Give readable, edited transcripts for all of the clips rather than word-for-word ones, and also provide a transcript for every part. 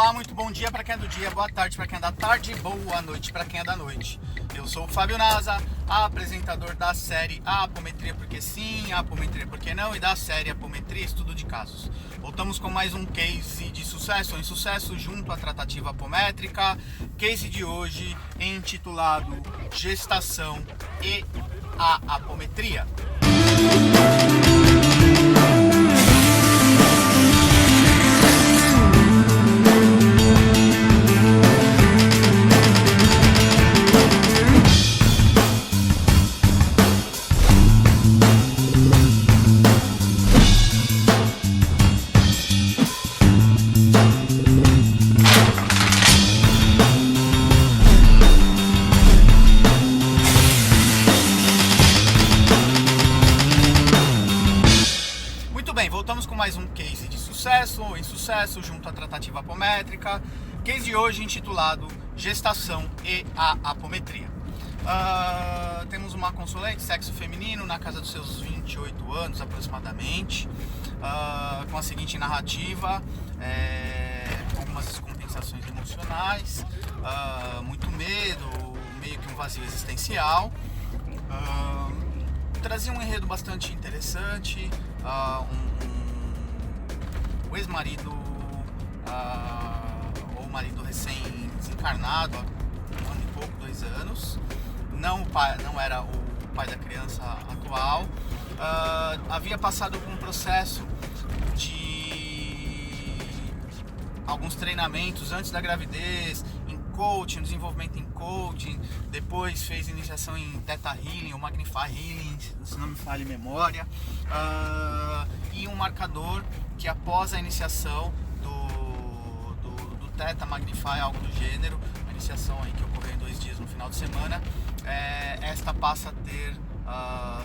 Olá, muito bom dia para quem é do dia, boa tarde para quem é da tarde, boa noite para quem é da noite. Eu sou o Fábio Naza, apresentador da série Apometria Porque Sim, Apometria Porque Não e da série Apometria Estudo de Casos. Voltamos com mais um case de sucesso ou insucesso junto à tratativa apométrica. Case de hoje intitulado Gestação e a Apometria. Voltamos com mais um case de sucesso ou insucesso junto à tratativa apométrica. Case de hoje intitulado Gestação e a Apometria. Temos uma consulente, sexo feminino, na casa dos seus 28 anos aproximadamente, com a seguinte narrativa, com algumas descompensações emocionais, muito medo, meio que um vazio existencial. Trazia um enredo bastante interessante, o ex-marido ou marido recém-desencarnado há um ano e pouco, 2 anos, não era o pai da criança atual, havia passado por um processo de alguns treinamentos antes da gravidez, coaching, desenvolvimento em coaching, depois fez iniciação em Theta Healing ou Magnify Healing, se não me falha a memória, e um marcador que após a iniciação do Theta Magnify, algo do gênero, a iniciação aí que ocorreu em 2 dias no final de semana, esta passa a ter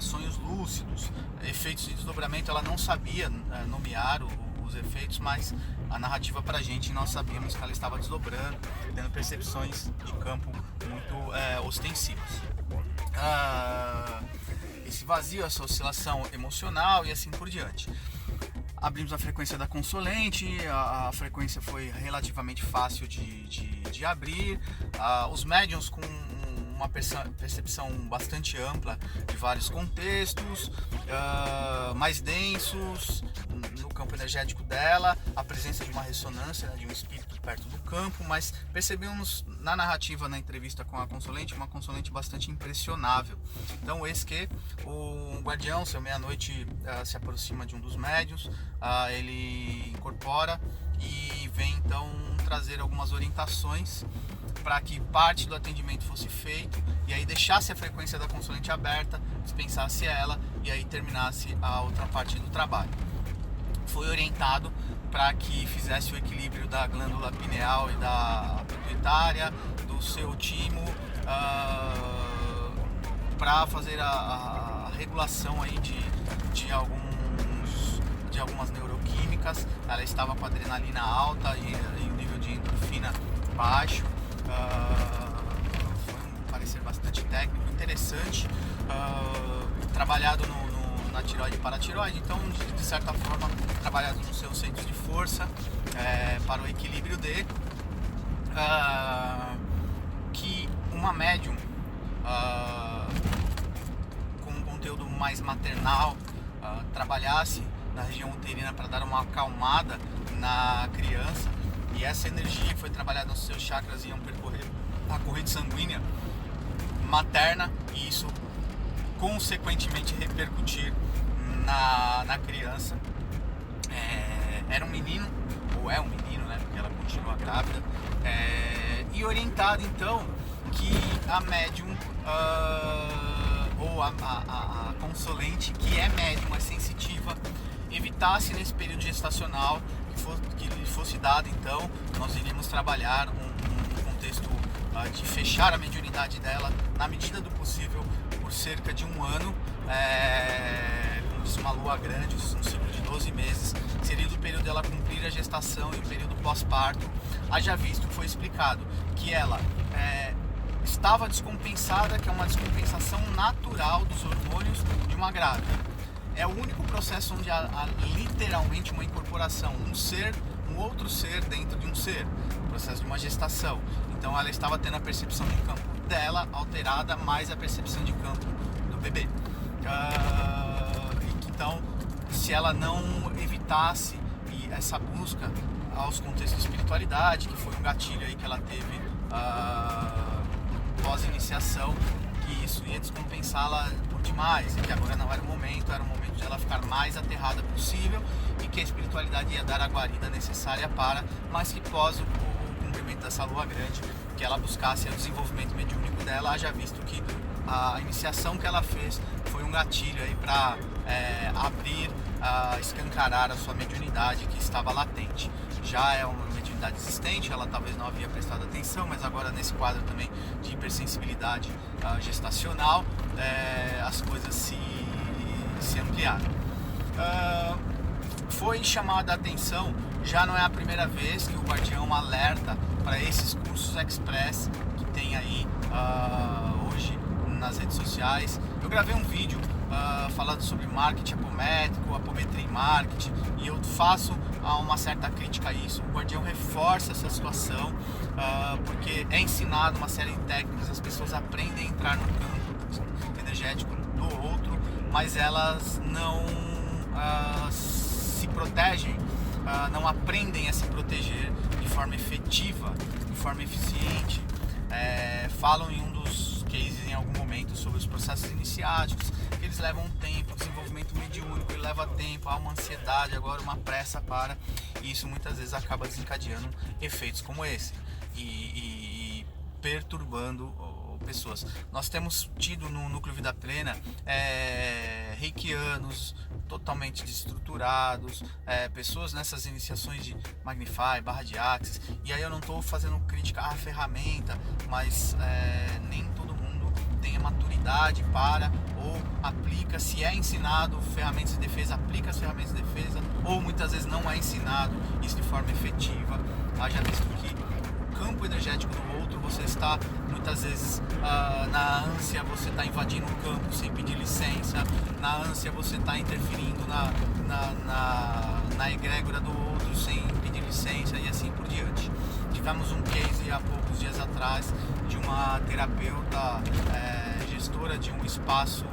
sonhos lúcidos, efeitos de desdobramento. Ela não sabia nomear os efeitos, mas a narrativa pra gente, nós sabíamos que ela estava desdobrando, tendo percepções de campo muito ostensivas. Esse vazio, essa oscilação emocional e assim por diante. Abrimos a frequência da consulente, a frequência foi relativamente fácil de abrir, os médiuns com uma percepção bastante ampla de vários contextos, mais densos no campo energético dela, a presença de uma ressonância, de um espírito perto do campo, mas percebemos na narrativa, na entrevista com a consulente, uma consulente bastante impressionável. Então, eis que o guardião, seu meia-noite, se aproxima de um dos médiuns, ele incorpora e vem então trazer algumas orientações para que parte do atendimento fosse feito e aí deixasse a frequência da consulente aberta, dispensasse ela e aí terminasse a outra parte do trabalho. Foi orientado para que fizesse o equilíbrio da glândula pineal e da pituitária, do seu timo, para fazer a regulação aí de algumas neuroquímicas. Ela estava com a adrenalina alta e o nível de endorfina baixo. Foi um parecer bastante técnico, interessante, trabalhado na tireoide e paratireoide, então de certa forma trabalhado nos seus centros de força, para o equilíbrio que uma médium com um conteúdo mais maternal trabalhasse na região uterina para dar uma acalmada na criança, e essa energia que foi trabalhada nos seus chakras iam percorrer a corrente sanguínea materna e isso consequentemente repercutir na criança. Era um menino, ou é um menino, né, porque ela continua grávida, e orientado então que a médium ou a consulente, que é médium, é sensitiva, evitasse nesse período gestacional que lhe fosse dado. Então nós iríamos trabalhar um contexto de fechar a mediunidade dela na medida do possível por cerca de 1 ano, como diz uma lua grande, um ciclo de 12 meses, seria o período dela cumprir a gestação e o período pós-parto. Haja visto que foi explicado que ela estava descompensada, que é uma descompensação natural dos hormônios de uma grávida. É o único processo onde há literalmente uma incorporação, um um outro ser dentro de um ser, o processo de uma gestação. Então ela estava tendo a percepção de campo dela alterada, mais a percepção de campo do bebê. Então, se ela não evitasse essa busca aos contextos de espiritualidade, que foi um gatilho aí que ela teve pós-iniciação, que isso ia descompensá-la por demais, e que agora não era o momento de ela ficar mais aterrada possível, e que a espiritualidade ia dar a guarida necessária para, mas que pós o cumprimento dessa lua grande, que ela buscasse o desenvolvimento mediúnico dela, haja visto que a iniciação que ela fez foi um gatilho aí para abrir, escancarar a sua mediunidade que estava latente. Já é uma mediunidade existente, ela talvez não havia prestado atenção, mas agora nesse quadro também de hipersensibilidade gestacional, as coisas se ampliaram. Foi chamada a atenção, já não é a primeira vez que o Guardião alerta para esses cursos express que tem aí hoje nas redes sociais. Eu gravei um vídeo falando sobre marketing apométrico, apometria em marketing, e eu faço uma certa crítica a isso. O Guardião reforça essa situação, porque é ensinado uma série de técnicas, as pessoas aprendem a entrar no campo energético do outro, mas elas não se protegem, não aprendem a se proteger de forma efetiva, de forma eficiente. Falam em um dos cases em algum momento sobre os processos iniciáticos, que eles levam tempo, o desenvolvimento mediúnico ele leva tempo, há uma ansiedade, agora uma pressa para, e isso muitas vezes acaba desencadeando efeitos como esse e perturbando pessoas. Nós temos tido no Núcleo Vida Plena reikianos totalmente desestruturados, pessoas nessas iniciações de Magnify, barra de Axis, e aí eu não estou fazendo crítica à ferramenta, mas nem todo mundo tem a maturidade para, ou aplica, se é ensinado ferramentas de defesa, aplica as ferramentas de defesa, ou muitas vezes não é ensinado isso de forma efetiva. Haja visto que o campo energético do outro, você está muitas vezes na ânsia, você está invadindo o campo sem pedir licença, na ânsia você está interferindo na egrégora do outro sem pedir licença, e assim por diante. Tivemos um case há poucos dias atrás de uma terapeuta gestora de um espaço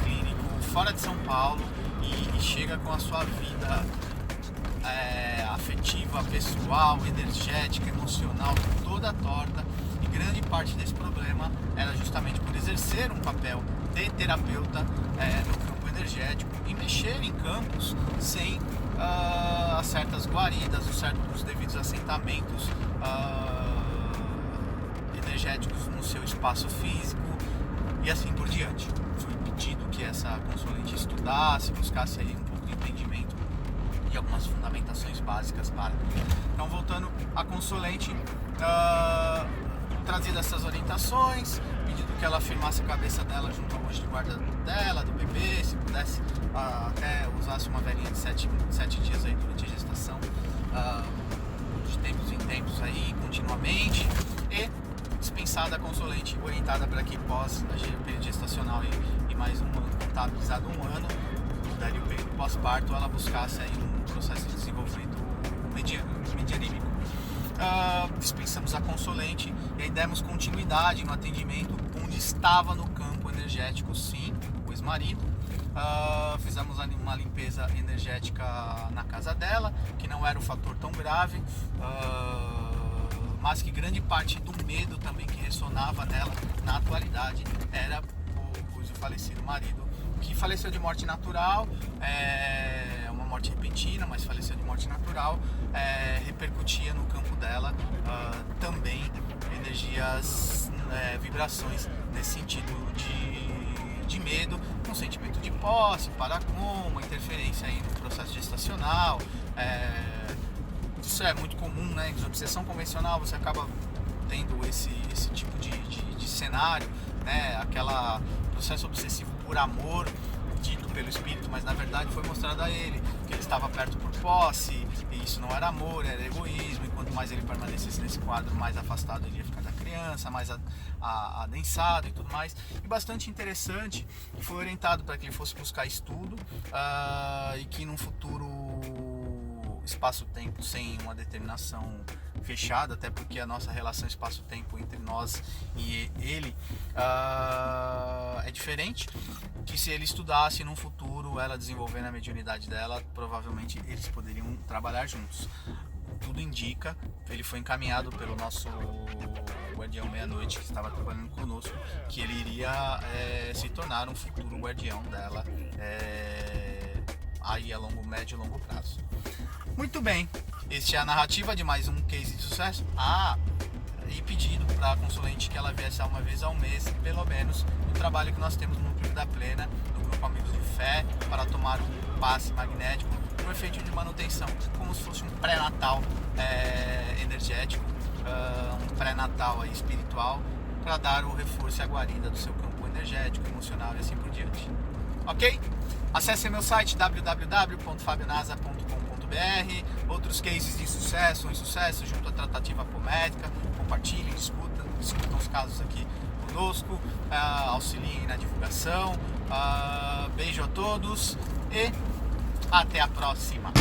clínico fora de São Paulo, e chega com a sua vida afetiva, pessoal, energética, emocional, toda torta, e grande parte desse problema era justamente por exercer um papel de terapeuta no campo energético e mexer em campos sem certas guaridas, os devidos assentamentos energéticos no seu espaço físico e assim por diante. Foi pedido que essa consulente estudasse, buscasse aí um pouco de entendimento e algumas fundamentações básicas para. Então, voltando à consulente, trazida essas orientações, pedido que ela firmasse a cabeça dela junto ao anjo de guarda dela, do bebê, se pudesse até usasse uma velhinha de 7 dias aí durante a gestação, de tempos em tempos aí, continuamente, e dispensada a consulente, orientada para que pós a período gestacional e mais um ano, contabilizado um ano, daria o período pós-parto, ela buscasse aí um processo de desenvolvimento medianímico. Dispensamos a consulente e aí demos continuidade no atendimento onde estava no campo energético, sim, o ex-marido. Fizemos uma limpeza energética na casa dela, que não era um fator tão grave, mas que grande parte do medo também que ressonava nela na atualidade era o falecido marido, que faleceu de morte natural, uma morte repentina, mas faleceu de morte natural, repercutia no campo dela também energias, vibrações nesse sentido de medo, um sentimento de posse, paracoma, interferência aí no processo gestacional. Isso é muito comum, né? Em obsessão convencional você acaba tendo esse tipo de cenário, né? Aquela processo obsessivo por amor dito pelo espírito, mas na verdade foi mostrado a ele que ele estava perto por posse, e isso não era amor, era egoísmo, e quanto mais ele permanecesse nesse quadro, mais afastado ele ia ficar da criança, mais adensado e tudo mais. E bastante interessante, e foi orientado para que ele fosse buscar estudo, e que num futuro espaço-tempo sem uma determinação fechada, até porque a nossa relação espaço-tempo entre nós e ele é diferente, que se ele estudasse no futuro, ela desenvolvendo a mediunidade dela, provavelmente eles poderiam trabalhar juntos. Tudo indica, ele foi encaminhado pelo nosso guardião meia-noite que estava trabalhando conosco, que ele iria se tornar um futuro guardião dela aí a médio e longo prazo. Muito bem, esta é a narrativa de mais um case de sucesso. E pedido para a consulente que ela viesse uma vez ao mês, pelo menos, no trabalho que nós temos no Núcleo da Plena, no Grupo Amigos de Fé, para tomar um passe magnético, um efeito de manutenção, como se fosse um pré-natal energético, um pré-natal espiritual, para dar o reforço e a guarida do seu campo energético, emocional e assim por diante. Ok? Acesse meu site www.fabionasa.com.br, outros cases de sucesso ou insucesso junto à tratativa apométrica, compartilhem, discutam os casos aqui conosco, auxiliem na divulgação. Beijo a todos e até a próxima!